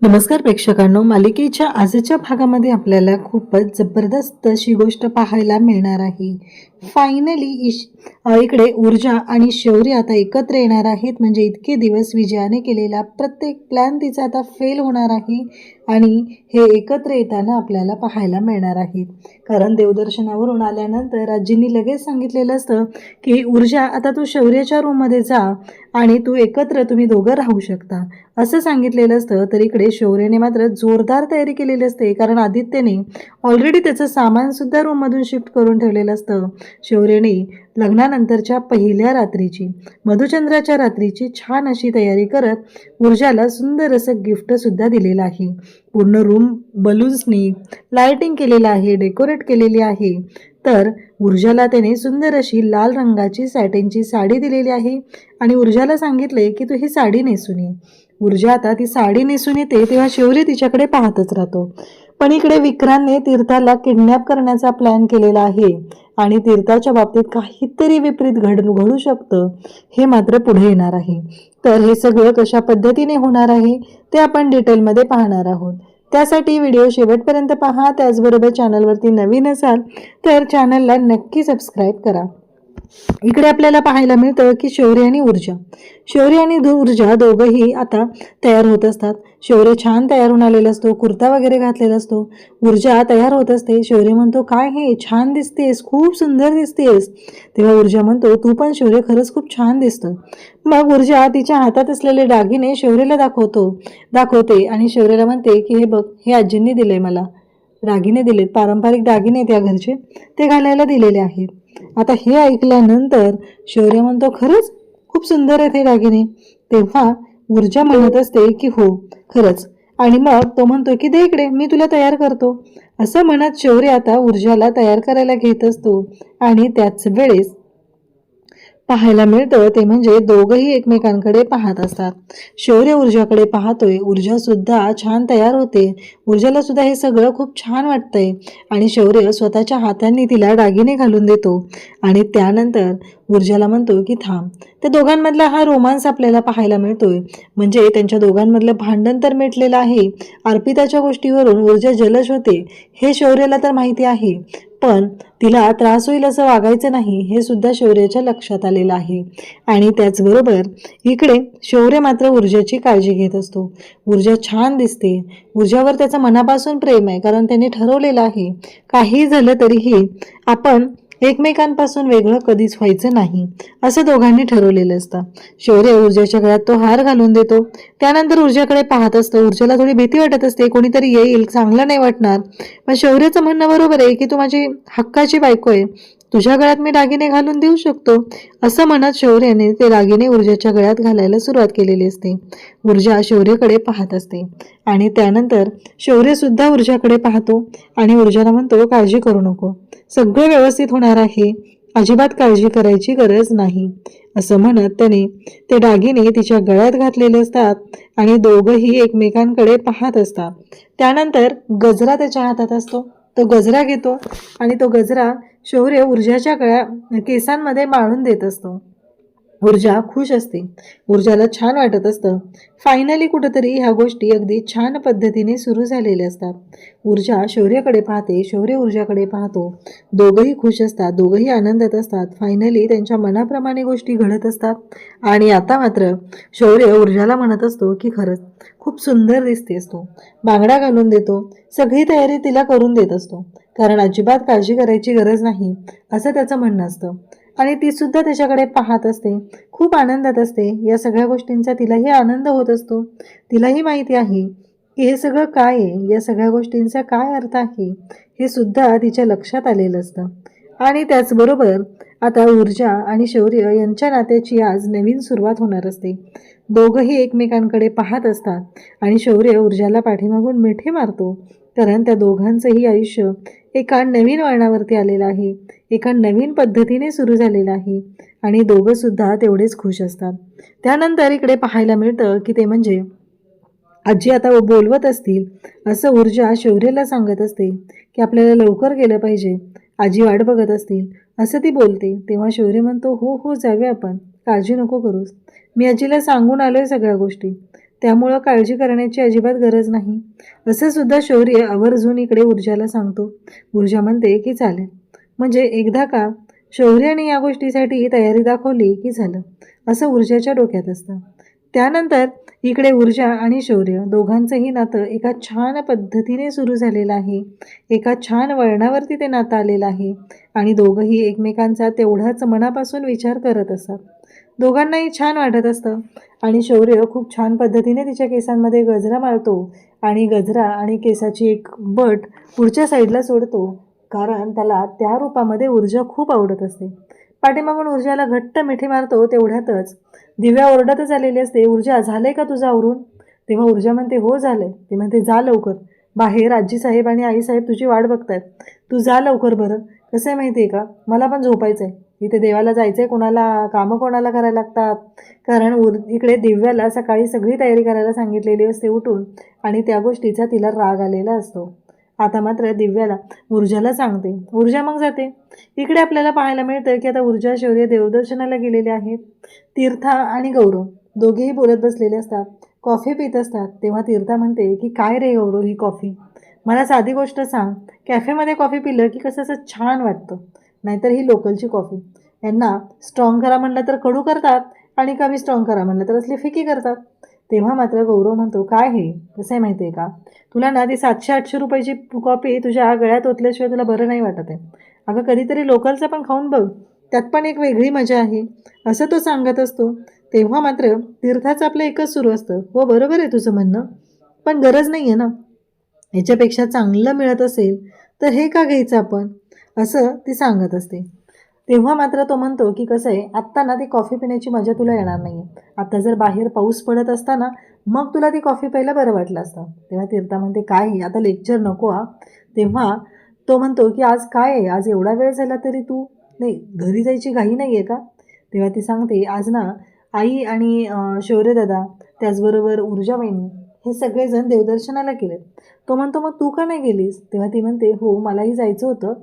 नमस्कार प्रेक्षकांनो, मालिकेच्या आजच्या भागामध्ये आपल्याला खूपच जबरदस्त अशी गोष्ट पाहायला मिळणार आहे. फायनली इकडे ऊर्जा आणि शौर्य आता एकत्र येणार आहेत. म्हणजे इतके दिवस विजयाने केलेला प्रत्येक प्लॅन तिचा आता फेल होणार आहे आणि हे एकत्र येताना आपल्याला पाहायला मिळणार आहे. कारण देवदर्शनावरून आल्यानंतर आजींनी लगेच सांगितलेलं असतं की ऊर्जा आता तू शौर्याच्या रूममध्ये जा आणि तू एकत्र तुम्ही दोघं राहू शकता असं सांगितलेलं असतं. तर इकडे शौर्याने मात्र जोरदार तयारी केलेली असते, कारण आदित्यने ऑलरेडी त्याचं सामानसुद्धा रूममधून शिफ्ट करून ठेवलेलं असतं. शौर्याने लग्नानंतरच्या पहिल्या रात्रीची, मधुचंद्राच्या रात्रीची छान अशी तयारी करत ऊर्जाला सुंदर असं गिफ्टसुद्धा दिलेलं आहे. पूर्ण रूम बलून्सनी लाइटिंग केलेलं आहे, डेकोरेट केलेली आहे. तर ऊर्जाला त्याने सुंदर अशी लाल रंगाची सॅटिनची साडी दिलेली आहे आणि ऊर्जाला सांगितले की तू ही साडी नेसून ये. ऊर्जा आता ती साडी नेसून येते तेव्हा शौर्य तिच्याकडे पाहतच राहतो. पण इकडे विक्रांतने तीर्थाला किडनॅप करण्याचा प्लॅन केलेला आहे आणि तीर्थाच्या बाबतीत काहीतरी विपरीत घडू शकतं, हे मात्र पुढे येणार आहे. तर हे सगळं कशा पद्धतीने होणार आहे ते आपण डिटेलमध्ये पाहणार आहोत. त्यासाठी व्हिडिओ शेवटपर्यंत पहा. त्याचबरोबर चॅनलवरती नवीन असाल तर चॅनलला नक्की सबस्क्राईब करा. इकडे आपल्याला पाहायला मिळतं की शौर्य आणि ऊर्जा दोघंही आता तयार होत असतात. शौर्य छान तयार होऊन आलेला असतो, कुर्ता वगैरे घातलेला असतो. ऊर्जा तयार होत असते. शौर्य म्हणतो, काय हे छान दिसतेस, खूप सुंदर दिसतेस. तेव्हा ऊर्जा म्हणतो, तू पण शौर्य खरंच खूप छान दिसतं. मग ऊर्जा तिच्या हातात असलेले दागिने शौर्यला दाखवते आणि शौर्यला म्हणते की हे बघ, हे आजींनी दिले मला, दागिने दिलेत, पारंपरिक दागिने त्या घरचे, ते घालायला दिलेले आहेत. आता हे ऐकल्यानंतर शौर्य म्हणतो, खरंच खूप सुंदर आहेत हे दागिने. तेव्हा ऊर्जा म्हणत असते की हो खरंच, आणि मग तो म्हणतो की दे इकडे, मी तुला तयार करतो. असं म्हणत शौर्य आता ऊर्जाला तयार करायला घेत असतो आणि त्याच वेळेस पाहायला मिळतं ते म्हणजे दोघंही एकमेकांकडे पाहत असतात. शौर्य ऊर्जाकडे पाहतोय, ऊर्जा सुद्धा छान तयार होते. ऊर्जाला सुद्धा हे सगळं खूप छान वाटतंय आणि शौर्य स्वतःच्या हातांनी तिला दागिने घालून देतो आणि त्यानंतर ऊर्जाला म्हणतो की थांब. त्या दोघांमधला हा रोमांस आपल्याला पाहायला मिळतोय. म्हणजे त्यांच्या दोघांमधलं भांडण तर मिटलेलं आहे. अर्पिताच्या गोष्टीवरून ऊर्जा जलश होते हे शौर्याला तर माहिती आहे, पण तिला त्रास होईल असं वागायचं नाही हे सुद्धा शौर्याच्या लक्षात आलेलं आहे. आणि त्याचबरोबर इकडे शौर्य मात्र ऊर्जाची काळजी घेत असतो. ऊर्जा छान दिसते. ऊर्जावर त्याचं मनापासून प्रेम आहे, कारण त्याने ठरवलेलं आहे काही झालं तरीही आपण एकमेकांपासून वेगळं कधीच व्हायचं नाही असं दोघांनी ठरवलेलं असतं. शौर्य ऊर्जाच्या गळ्यात तो हार घालून देतो. त्यानंतर ऊर्जाकडे पाहत असतो. ऊर्जाला थोडी भीती वाटत असते, कोणीतरी येईल, चांगलं नाही वाटणार. पण शौर्याचं म्हणणं बरोबर आहे की तू माझी हक्काची बायको आहे, तुझ्या गळ्यात मी दागिने घालून देऊ शकतो. असं म्हणत शौर्याने ते दागिने ऊर्जाच्या गळ्यात घालायला सुरुवात केलेली असते. ऊर्जा शौर्यकडे पाहत असते आणि त्यानंतर शौर्य सुद्धा ऊर्जाकडे पाहतो आणि ऊर्जाला म्हणतो, काळजी करू नको, सगळं व्यवस्थित होणार आहे, अजिबात काळजी करायची गरज नाही. असं म्हणत त्याने ते दागिने तिच्या गळ्यात घातलेले असतात आणि दोघंही एकमेकांकडे पाहत असतात. त्यानंतर गजरा त्याच्या हातात असतो. तो गजरा घेतो आणि तो गजरा शौर्य ऊर्जाच्या केसांमध्ये माळून देत असतो. ऊर्जा खुश असते. ऊर्जाला छान वाटत असतं. फायनली कुठंतरी ह्या गोष्टी अगदी छान पद्धतीने सुरू झालेल्या असतात. ऊर्जा शौर्याकडे पाहते, शौर्य ऊर्जाकडे पाहतो. दोघंही खुश असतात, दोघंही आनंदात असतात. फायनली त्यांच्या मनाप्रमाणे गोष्टी घडत असतात आणि आता मात्र शौर्य ऊर्जाला म्हणत असतो की खरंच खूप सुंदर दिसतेस तू. बांगड्या घालून देतो, सगळी तयारी तिला करून देत असतो, कारण अजिबात काळजी करायची गरज नाही असं त्याचं म्हणणं असतं. आणि ती सुद्धा त्याच्याकडे पाहत असते, खूप आनंदात असते. या सगळ्या गोष्टींचा तिलाही आनंद होत असतो. तिलाही माहिती आहे की हे सगळं काय आहे, या सगळ्या गोष्टींचा काय अर्थ आहे हे सुद्धा तिच्या लक्षात आलेलं असतं. आणि त्याचबरोबर आता ऊर्जा आणि शौर्य यांच्या नात्याची आज नवीन सुरुवात होणार असते. दोघंही एकमेकांकडे पाहत असतात आणि शौर्य ऊर्जाला पाठीमागून मिठी मारतो, कारण त्या दोघांचंही आयुष्य एका नवीन वळणावरती आलेलं आहे, एका नवीन पद्धतीने सुरू झालेलं आहे आणि दोघं सुद्धा तेवढेच खुश असतात. त्यानंतर इकडे पाहायला मिळतं की ते म्हणजे आजी आता बोलवत असतील असं ऊर्जा शौर्यला सांगत असते की आपल्याला लवकर गेलं पाहिजे, आजी वाट बघत असतील असं ती बोलते. तेव्हा शौर्य म्हणतो, हो हो जाऊया आपण, काळजी नको करूस, मी आजीला सांगून आलोय सगळ्या गोष्टी. त्यामुळं काळजी करण्याची अजिबात गरज नाही. असं सुद्धा शौर्य आवर्जून इकडे ऊर्जाला सांगतो. ऊर्जा म्हणते की चालेल. म्हणजे एकदा का शौर्याने या गोष्टीसाठी तयारी दाखवली की झालं, असं ऊर्जाच्या डोक्यात असतं. त्यानंतर इकडे ऊर्जा आणि शौर्य दोघांचंही नातं एका छान पद्धतीने सुरू झालेलं आहे. एका छान वळणावरती ते नातं आलेलं आहे आणि दोघंही एकमेकांचा तेवढाच मनापासून विचार करत असतात. दोघांनाही छान वाटत असतं आणि शौर्य खूप छान पद्धतीने तिच्या केसांमध्ये गजरा मारतो आणि गजरा आणि केसाची एक बट पुढच्या साईडला सोडतो, कारण त्याला त्या रूपामध्ये ऊर्जा खूप आवडत असते. पाठीमागून ऊर्जाला घट्ट मिठी मारतो. तेवढ्यातच दिव्या ओरडतच आलेली असते, ऊर्जा झालंय का तुझं आवरून? तेव्हा ऊर्जा म्हणते हो झालंय. ती म्हणते जा लवकर, बाहेर आजीसाहेब आणि आईसाहेब तुझी वाट बघतायत, तू जा लवकर. बरं कसं आहे माहिती आहे का, मला पण झोपायचं आहे, इथे देवाला जायचं आहे, कोणाला कामं कोणाला करायला लागतात. कारण इकडे दिव्याला सकाळी सगळी तयारी करायला सांगितलेली असते उठून आणि त्या गोष्टीचा तिला राग आलेला असतो. आता मात्र दिव्याला ऊर्जाला सांगते. ऊर्जा मग जाते. इकडे आपल्याला पाहायला मिळतं की आता ऊर्जा शौर्य देवदर्शनाला गेलेले आहेत. तीर्था आणि गौरव दोघेही बोलत बसलेले असतात, कॉफी पित असतात. तेव्हा तीर्था म्हणते की काय रे गौरव, ही कॉफी मला साधी गोष्ट सांग, कॅफेमध्ये कॉफी पिलं की कसं असं छान वाटतं, नाहीतर ही लोकलची कॉफी यांना स्ट्रॉंग करा म्हणलं तर कडू करतात आणि कमी स्ट्रॉंग करा म्हणलं तर असली फिकी करतात. तेव्हा मात्र गौरव म्हणतो काय हे कसं आहे माहिती आहे का, तुला ना ती 700-800 रुपयाची कॉफी तुझ्या गळ्यात ओतल्याशिवाय तुला बरं नाही वाटत आहे. अगं कधीतरी लोकलचं पण खाऊन बघ, त्यात पण एक वेगळी मजा आहे, असं तो सांगत असतो. तेव्हा मात्र तीर्थाचं आपलं एकच सुरू असतं, हो बरोबर आहे तुझं म्हणणं, पण गरज नाही आहे ना, याच्यापेक्षा चांगलं मिळत असेल तर हे का घ्यायचं आपण, असं ती सांगत असते. तेव्हा मात्र तो म्हणतो की कसं आहे, आत्ता ना ती कॉफी पिण्याची मजा तुला येणार नाही आहे. आता जर बाहेर पाऊस पडत असता ना, मग तुला ती कॉफी प्यायला बरं वाटलं असतं. तेव्हा तीर्था म्हणते काय आता लेक्चर नको हा. तेव्हा तो म्हणतो की आज काय आहे, आज एवढा वेळ झाला तरी तू नाही घरी जायची घाई नाही आहे का? तेव्हा ती सांगते आज ना आई आणि शौर्यदादा त्याचबरोबर ऊर्जा वहिनी हे सगळेजण देवदर्शनाला गेलेत. तो म्हणतो मग तू का नाही गेलीस? तेव्हा ती म्हणते हो मलाही जायचं होतं,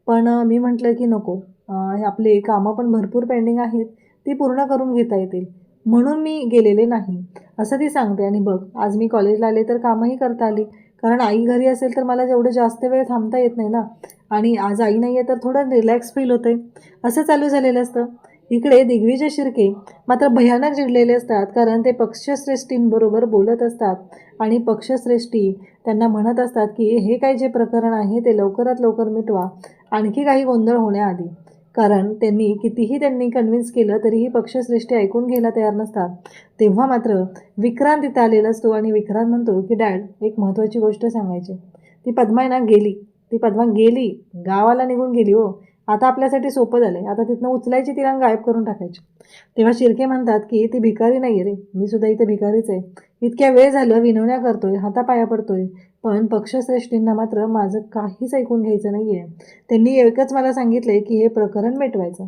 पण मी म्हटलं की नको, हे आपले कामं पण भरपूर पेंडिंग आहेत, ती पूर्ण करून घेता येतील म्हणून मी गेलेले नाही, असं ती सांगते. आणि बघ आज मी कॉलेजला आले तर कामंही करता आली, कारण आई घरी असेल तर मला जेवढं जास्त वेळ थांबता येत नाही ना, आणि आज आई नाही आहे तर थोडं रिलॅक्स फील होते, असं चालू झालेलं असतं. इकडे दिग्विजय शिर्के मात्र भयानक चिडलेले असतात, कारण ते पक्षश्रेष्ठींबरोबर बोलत असतात आणि पक्षश्रेष्ठी त्यांना म्हणत असतात की हे काय जे प्रकरण आहे ते लवकरात लवकर मिटवा, आणखी काही गोंधळ होण्याआधी. कारण त्यांनी कन्व्हिन्स केलं तरीही पक्षश्रेष्ठी ऐकून घ्यायला तयार नसतात. तेव्हा मात्र विक्रांत इथं आलेला असतो आणि विक्रांत म्हणतो की डॅड एक महत्त्वाची गोष्ट सांगायची, ती पद्मा आहे ना गेली, ती पद्मा गेली, गावाला निघून गेली हो, आता आपल्यासाठी सोपं झालं आहे, आता तिथनं उचलायची तिला गायब करून टाकायची. तेव्हा शिर्के म्हणतात की ती भिकारी नाही आहे रे, मी सुद्धा इथे भिकारीच आहे, इतक्या वेळ झालं विनवण्या करतोय, हातापाया पडतोय, पण पक्षश्रेष्ठींना मात्र माझं काहीच ऐकून घ्यायचं नाही आहे. त्यांनी एकच मला सांगितलं आहे की हे प्रकरण मिटवायचं.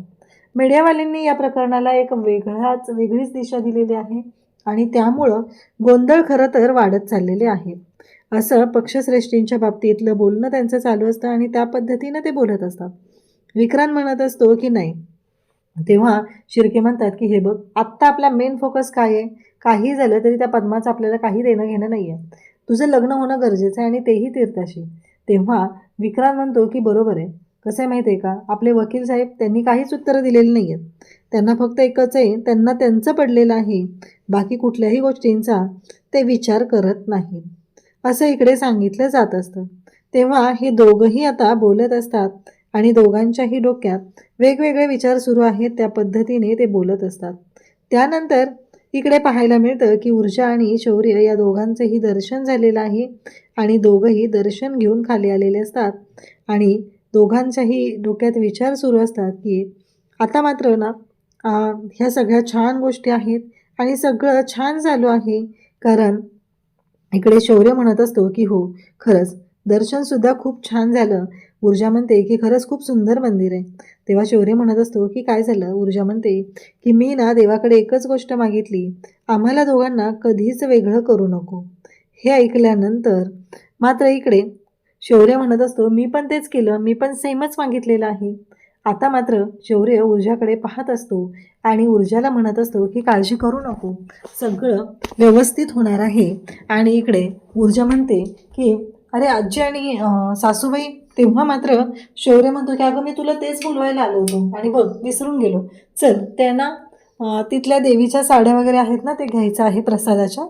मीडियावाल्यांनी या प्रकरणाला एक वेगळीच दिशा दिलेली आहे आणि त्यामुळं गोंधळ खरं तर वाढत चाललेले आहे, असं पक्षश्रेष्ठींच्या बाबतीतलं बोलणं त्यांचं चालू असतं आणि त्या पद्धतीनं ते बोलत असतात. विक्रांत म्हणत असतो की नाही. तेव्हा शिर्के म्हणतात की हे बघ आत्ता आपला मेन फोकस काय आहे, काही झालं तरी त्या पद्माचं आपल्याला काही देणं घेणं नाही आहे, तुझं लग्न होणं गरजेचं आहे आणि तेही तीर्थाशी. तेव्हा विक्रांत म्हणतो की बरोबर आहे, कसं आहे माहिती आहे का, आपले वकील साहेब त्यांनी काहीच उत्तरं दिलेली नाही आहेत, त्यांना फक्त एकच आहे, त्यांना त्यांचं पडलेलं आहे, बाकी कुठल्याही गोष्टींचा ते विचार करत नाहीत, असं इकडे सांगितलं जात असतं. तेव्हा हे दोघंही आता बोलत असतात आणि दोघांच्याही डोक्यात वेगवेगळे विचार सुरू आहेत, त्या पद्धतीने ते बोलत असतात. त्यानंतर इकडे पाहायला मिळतं की ऊर्जा आणि शौर्य या दोघांचंही दर्शन झालेलं आहे आणि दोघंही दर्शन घेऊन खाली आलेले असतात आणि दोघांच्याही डोक्यात विचार सुरू असतात की आता मात्र ना ह्या सगळ्या छान गोष्टी आहेत आणि सगळं छान झालं आहे. कारण इकडे शौर्य म्हणत असतो की हो खरंच दर्शनसुद्धा खूप छान झालं. ऊर्जा म्हणते की खरंच खूप सुंदर मंदिर आहे. तेव्हा शौर्य म्हणत असतो की काय झालं. ऊर्जा म्हणते की मी ना देवाकडे एकच गोष्ट मागितली, आम्हाला दोघांना कधीच वेगळं करू नको. हे ऐकल्यानंतर मात्र इकडे शौर्य म्हणत असतो मी पण तेच केलं, मी पण सेमच मागितलेलं आहे. आता मात्र शौर्य ऊर्जाकडे पाहत असतो आणि ऊर्जाला म्हणत असतो की काळजी करू नको, सगळं व्यवस्थित होणार आहे. आणि इकडे ऊर्जा म्हणते की अरे आजी आणि सासूबाई. तेव्हा मात्र शौर्य म्हणतो की अगं मी तुला तेच बोलवायला आलो होतो आणि बघ विसरून गेलो. चल त्यांना तिथल्या देवीच्या साड्या वगैरे आहेत ना ते घ्यायचं आहे प्रसादाच्या,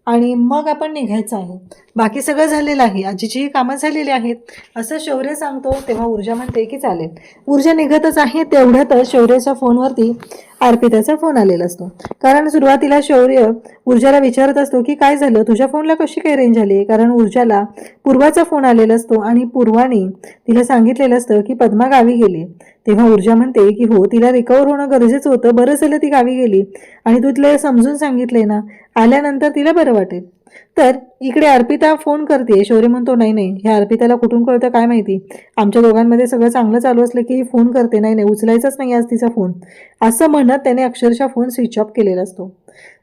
आणि मग आपण निघायचं आहे. बाकी सगळं झालेलं आहे, आजीचीही कामं झालेली आहेत असं शौर्य सांगतो. तेव्हा ऊर्जा म्हणते की चालेल. ऊर्जा निघतच आहे तेवढ्यातच शौर्याच्या फोनवरती अर्पिताचा फोन आलेला असतो. कारण सुरुवातीला शौर्य ऊर्जाला विचारत असतो की काय झालं, तुझ्या फोनला कशी काय रेंज आली. कारण ऊर्जाला पूर्वाचा फोन आलेला असतो आणि पूर्वाने तिला सांगितलेलं असतं की पद्मा गावी गेली. तेव्हा ऊर्जा म्हणते की हो तिला रिकवर होणं गरजेचं होतं, बरं झालं ती गावी गेली आणि तू तिला समजून सांगितलंय ना, आल्यानंतर तिला बरं वाटेल. तर इकडे अर्पिता फोन करते. शौर्य म्हणतो नाही नाही, ह्या अर्पिताला कुठून कळतं काय माहिती, आमच्या दोघांमध्ये सगळं चांगलं चालू असलं की फोन करते, नाही नाही उचलायचाच नाही आज तिचा फोन, असं म्हणत त्याने अक्षरशः फोन स्विच ऑफ केलेला असतो.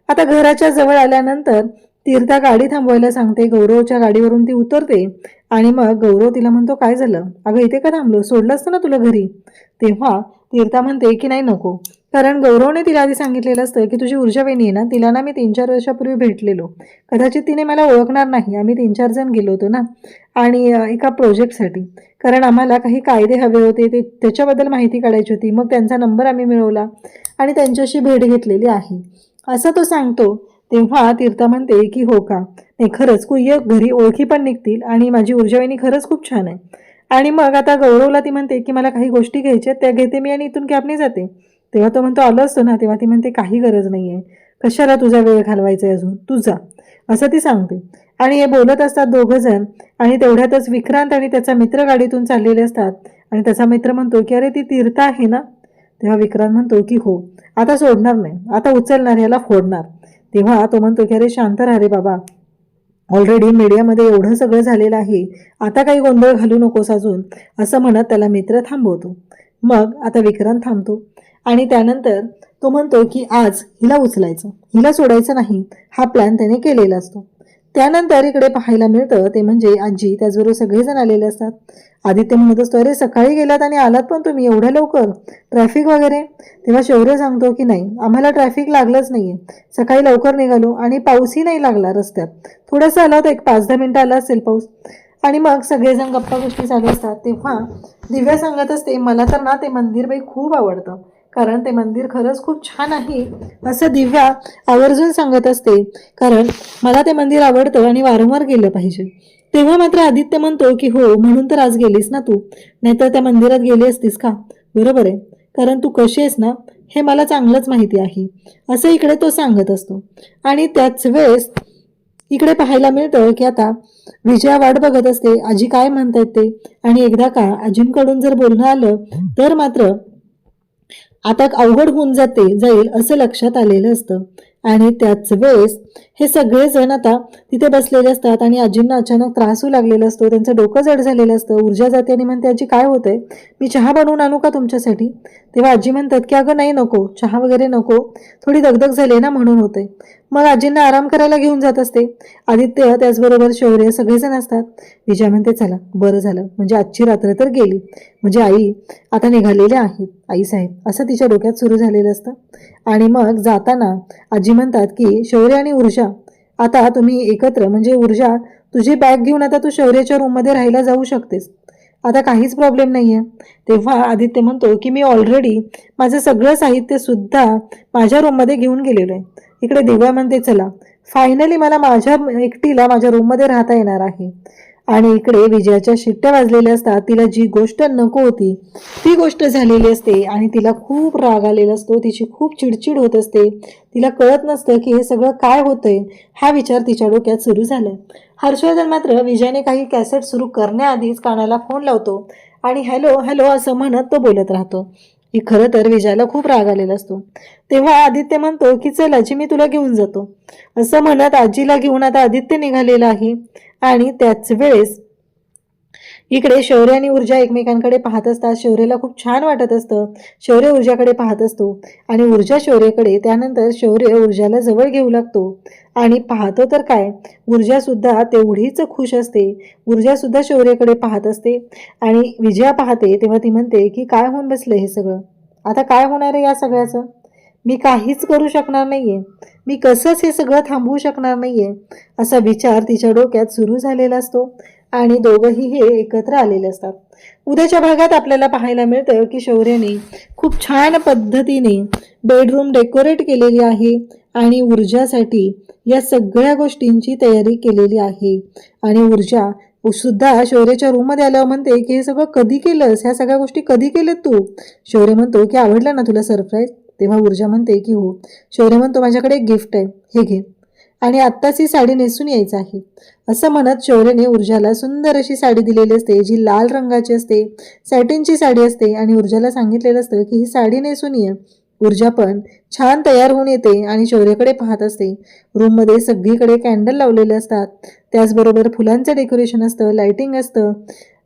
आता घराच्या जवळ आल्यानंतर तीर्था गाडी थांबवायला सांगते. गौरवच्या गाडीवरून ती उतरते आणि मग गौरव तिला म्हणतो काय झालं अगं, इथे का थांबलो, सोडलं असतं ना तुला घरी. तेव्हा तीर्था म्हणते की नाही नको, कारण गौरवने तिला आधी सांगितलेलं असतं की तुझी ऊर्जा वहिनी आहे ना, तिला ना मी 3-4 वर्षापूर्वी भेटलेलो, कदाचित तिने मला ओळखणार नाही, आम्ही 3-4 जण गेलो होतो ना आणि एका प्रोजेक्टसाठी, कारण आम्हाला काही कायदे हवे होते ते त्याच्याबद्दल माहिती काढायची होती. मग त्यांचा नंबर आम्ही मिळवला आणि त्यांच्याशी भेट घेतलेली आहे असं तो सांगतो. तेव्हा तीर्था म्हणते की हो का, नाही खरंच तू ये घरी, ओळखी पण निघतील आणि माझी ऊर्जावाहिनी खरंच खूप छान आहे. आणि मग आता गौरवला ती म्हणते की मला काही गोष्टी घ्यायच्या त्या घेते मी आणि इथून कॅबने जाते. तेव्हा तो म्हणतो आलो असतो ना. तेव्हा ती म्हणते काही गरज नाही आहे, कशाला तुझा वेळ घालवायचा आहे अजून, तू जा असं ती सांगते. आणि हे बोलत असतात दोघं जण आणि तेवढ्यातच विक्रांत आणि त्याचा मित्र गाडीतून चाललेले असतात आणि त्याचा मित्र म्हणतो की अरे ती तीर्था आहे ना. तेव्हा विक्रांत म्हणतो की हो, आता सोडणार नाही, आता उचलणार, याला फोडणार. तेव्हा तो म्हणतो की अरे शांत राहा रे बाबा, ऑलरेडी मीडियामध्ये एवढं सगळं झालेलं आहे, आता काही गोंधळ घालू नकोस अजून, असं म्हणत त्याला मित्र थांबवतो. मग आता विक्रांत थांबतो आणि त्यानंतर तो म्हणतो की आज हिला उचलायचं, हिला सोडायचं नाही, हा प्लॅन त्याने केलेला असतो. त्यानंतर इकडे पाहायला मिळतं ते म्हणजे आजी, त्याचबरोबर सगळेजण आलेले असतात. आदित्य म्हणत असतो अरे सकाळी गेलात आणि आलात पण तुम्ही एवढ्या लवकर, ट्रॅफिक वगैरे. तेव्हा शौर्य सांगतो की नाही, आम्हाला ट्रॅफिक लागलंच नाहीये, सकाळी लवकर निघालो आणि पाऊसही नाही लागला रस्त्यात, थोडंसं आला होता, एक 5-10 मिनिटं आला असेल पाऊस. आणि मग सगळेजण गप्पा गोष्टी चालू असतात. तेव्हा दिव्या सांगत असते मला तर ना ते मंदिर बाई खूप आवडतं, कारण ते मंदिर खरंच खूप छान आहे असं दिव्या आवर्जून सांगत असते, कारण मला ते मंदिर आवडतं आणि वारंवार गेलं पाहिजे. तेव्हा मात्र आदित्य म्हणतो की हो म्हणून तर आज गेलीस ना तू, नाहीतर त्या मंदिरात गेली असतीस का. बरोबर आहे, कारण तू कशी आहेस ना हे मला चांगलंच माहिती आहे असं इकडे तो सांगत असतो. आणि त्याच वेळेस इकडे पाहायला मिळतं की आता विजया वाट बघत असते आजी काय म्हणतायत ते, आणि एकदा का आजींकडून जर बोलणं आलं तर मात्र आता अवघड होऊन जाईल असं लक्षात आलेलं असतं. आणि त्याच वेळेस हे सगळेजण आता तिथे बसलेले असतात आणि आजींना अचानक त्रास होऊ लागलेला असतो, त्यांचं डोकं जड झालेलं असतं. ऊर्जा जाते आणि म्हणते आजी काय होतंय, मी चहा बनवून आणू का तुमच्यासाठी. तेव्हा आजी म्हणतात की अगं नाही नको, चहा वगैरे नको, थोडी दगदग झाली ना म्हणून होते. मग आजींना आराम करायला घेऊन जात असते. आदित्य त्याचबरोबर शौर्य सगळेजण असतात. विजया म्हणते चला बरं झालं, म्हणजे आजची रात्र तर गेली, म्हणजे आई आता निघालेल्या आहेत, आई साहेब असं तिच्या डोक्यात सुरू झालेलं असतं. आणि मग जाताना आजी म्हणतात की शौर्य आणि ऊर्जा आता तुम्ही एकत्र, म्हणजे ऊर्जा तुझी बॅग घेऊन आता तू शौर्याच्या रूममध्ये राहायला जाऊ शकतेस, आता काहीच प्रॉब्लेम नाही आहे. तेव्हा आदित्य म्हणतो की मी ऑलरेडी माझं सगळं साहित्य सुद्धा माझ्या रूममध्ये घेऊन गेलेलो आहे. इकडे दिव्या म्हणते चला फायनली मला माझ्या एकटीला माझ्या रूममध्ये राहता येणार आहे. आणि इकडे विजयाच्या शिट्ट्या वाजलेल्या असतात. तिला जी गोष्ट नको होती ती गोष्ट झालेली असते आणि तिला खूप राग आलेला असतो, तिची खूप चिडचिड होत असते. तिला कळत नसतं की हे सगळं काय होतंय, हा विचार तिच्या डोक्यात सुरू झालाय. हर्षवर्धन मात्र विजयाने काही कॅसेट सुरू करण्याआधीच कानाला फोन लावतो आणि हॅलो हॅलो असं म्हणत तो बोलत राहतो. ही खरं तर विजयाला खूप राग आलेला असतो. तेव्हा आदित्य म्हणतो की चल आजी मी तुला घेऊन जातो, असं म्हणत आजीला घेऊन आता आदित्य निघालेला आहे. आणि त्याच वेळेस इकडे शौर्य आणि ऊर्जा एकमेकांकडे पाहत असतात. शौर्यला खूप छान वाटत असतं. शौर्य ऊर्जाकडे पाहत असतो आणि ऊर्जा शौर्यकडे. त्यानंतर शौर्य ऊर्जाला जवळ घेऊ लागतो आणि पाहतो तर काय, ऊर्जा सुद्धा तेवढीच खुश असते. ऊर्जा सुद्धा शौर्यकडे पाहत असते आणि विजया पाहते तेव्हा ती म्हणते की काय होऊन बसलं हे सगळं, आता काय होणार आहे या सगळ्याचं, मी काहीच करू शकणार नाहीये, मी कसंच हे सगळं थांबवू शकणार नाहीये, असा विचार तिच्या डोक्यात सुरू झालेला असतो आणि दोघंही हे एकत्र आलेले असतात. उद्याच्या भागात आपल्याला पाहायला मिळतं की शौर्यने खूप छान पद्धतीने बेडरूम डेकोरेट केलेली आहे आणि ऊर्जासाठी या सगळ्या गोष्टींची तयारी केलेली आहे. आणि ऊर्जा सुद्धा शौर्याच्या रूममध्ये आल्यावर म्हणते की हे सगळं कधी केलंस, ह्या सगळ्या गोष्टी कधी केल्यात तू. शौर्य म्हणतो की आवडलं ना तुला सरप्राईज. तेव्हा ऊर्जा म्हणते की हो. शौर्य म्हणतो माझ्याकडे एक गिफ्ट आहे, हे घे आणि आत्ताच ही साडी नेसून यायचं आहे. असं म्हणत शौर्यने ऊर्जाला सुंदर अशी साडी दिलेली असते, जी लाल रंगाची असते, सॅटिनची साडी असते आणि ऊर्जाला सांगितलेलं असतं की ही साडी नेसून ये. ऊर्जा पण छान तयार होऊन येते आणि शौर्यकडे पाहत असते. रूममध्ये सगळीकडे कॅन्डल लावलेले असतात, त्याचबरोबर फुलांचं डेकोरेशन असतं, लाइटिंग असतं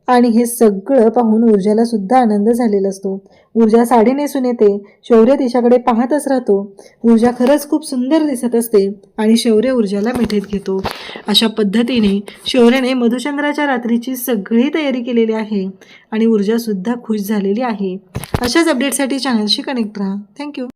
आणि हे सगळं पाहून ऊर्जाला सुद्धा आनंद झालेला असतो. ऊर्जा साडी नेसून येते, शौर्य तिच्याकडे पाहतच राहतो. ऊर्जा खरंच खूप सुंदर दिसत असते आणि शौर्य ऊर्जाला मिठीत घेतो. अशा पद्धतीने शौर्यने मधुचंद्राच्या रात्रीची सगळी तयारी केलेली आहे आणि ऊर्जा सुद्धा खुश झालेली आहे. अशाच अपडेटसाठी चॅनलशी कनेक्ट राहा. थँक्यू.